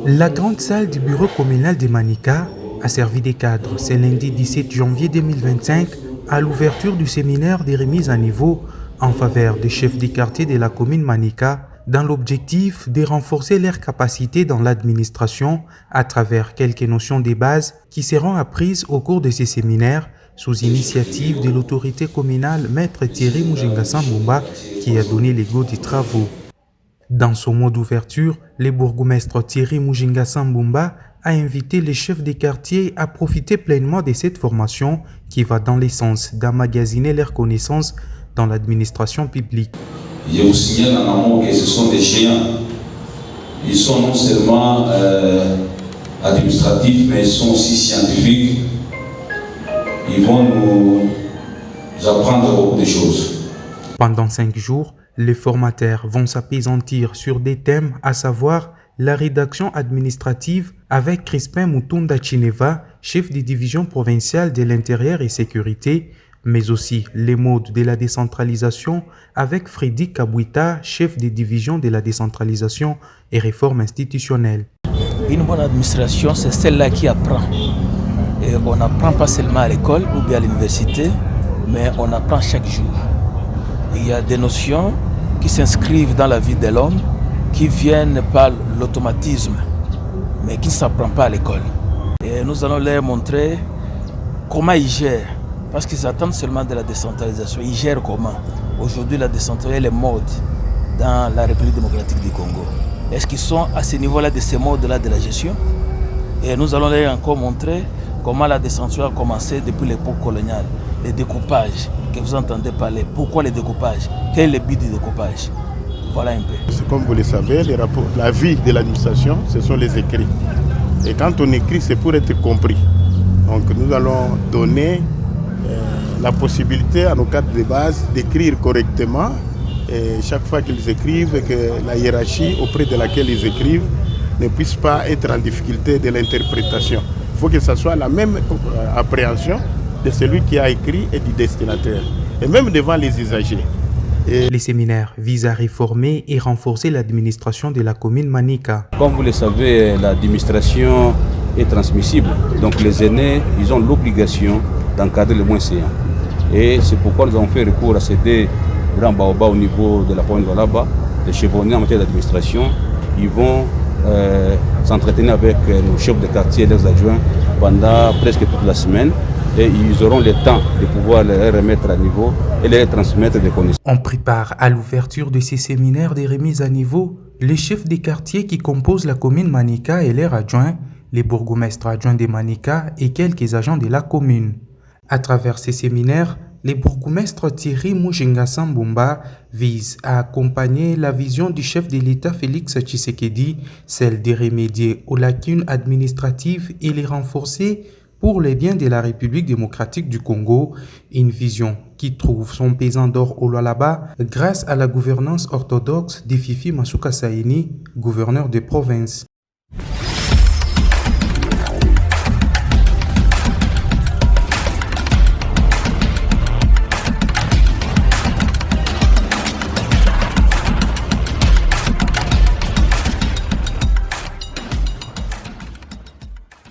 La grande salle du bureau communal de Manica a servi de cadre ce lundi 17 janvier 2025 à l'ouverture du séminaire des remises à niveau en faveur des chefs des quartiers de la commune Manica dans l'objectif de renforcer leurs capacités dans l'administration à travers quelques notions de base qui seront apprises au cours de ces séminaires sous initiative de l'autorité communale Maître Thierry Mujinga Sambumba qui a donné les go des travaux. Dans son mot d'ouverture, le bourgmestre Thierry Mujinga Sambumba a invité les chefs des quartiers à profiter pleinement de cette formation qui va dans le sens d'emmagasiner leurs connaissances dans l'administration publique. Je vous signale en amont que ce sont des géants. Ils sont non seulement administratifs, mais ils sont aussi scientifiques. Ils vont nous apprendre beaucoup de choses. Pendant 5 jours, les formateurs vont s'appesantir sur des thèmes, à savoir la rédaction administrative avec Crispin Mutunda Chineva, chef de division provinciale de l'intérieur et sécurité, mais aussi les modes de la décentralisation avec Frédéric Kabouita, chef de division de la décentralisation et réforme institutionnelle. Une bonne administration, c'est celle-là qui apprend. Et on n'apprend pas seulement à l'école ou bien à l'université, mais on apprend chaque jour. Il y a des notions qui s'inscrivent dans la vie de l'homme, qui viennent par l'automatisme, mais qui ne s'apprennent pas à l'école. Et nous allons leur montrer comment ils gèrent, parce qu'ils attendent seulement de la décentralisation. Ils gèrent comment? Aujourd'hui, la décentralisation est mode dans la République démocratique du Congo. Est-ce qu'ils sont à ce niveau-là de ces modes-là de la gestion? Et nous allons leur encore montrer comment la décentralisation a commencé depuis l'époque coloniale. Les découpages que vous entendez parler. Pourquoi les découpages? Quel est le but du découpage? Voilà un peu. Comme vous le savez, la vie de l'administration, ce sont les écrits. Et quand on écrit, c'est pour être compris. Donc nous allons donner la possibilité à nos cadres de base d'écrire correctement. Et chaque fois qu'ils écrivent, que la hiérarchie auprès de laquelle ils écrivent ne puisse pas être en difficulté de l'interprétation. Il faut que ce soit la même appréhension de celui qui a écrit et du destinataire, et même devant les usagers. Les séminaires visent à réformer et renforcer l'administration de la commune Manica. Comme vous le savez, l'administration est transmissible. Donc les aînés, ils ont l'obligation d'encadrer les moins séants. Et c'est pourquoi nous avons fait recours à ces deux grands baobabs au niveau de la province de Lualaba. Les chevronnés en matière d'administration, ils vont s'entretenir avec nos chefs de quartier et leurs adjoints pendant presque toute la semaine. Et ils auront le temps de pouvoir les remettre à niveau et les transmettre des connaissances. On prépare à l'ouverture de ces séminaires des remises à niveau les chefs des quartiers qui composent la commune Manica et leurs adjoints, les bourgmestres adjoints de Manica et quelques agents de la commune. À travers ces séminaires, les bourgmestres Thierry Mujinga Sambumba visent à accompagner la vision du chef de l'État Félix Tshisekedi, celle de remédier aux lacunes administratives et les renforcer pour les biens de la République démocratique du Congo, une vision qui trouve son pesant d'or au Lualaba grâce à la gouvernance orthodoxe de Fifi Masuka Saini, gouverneur de province.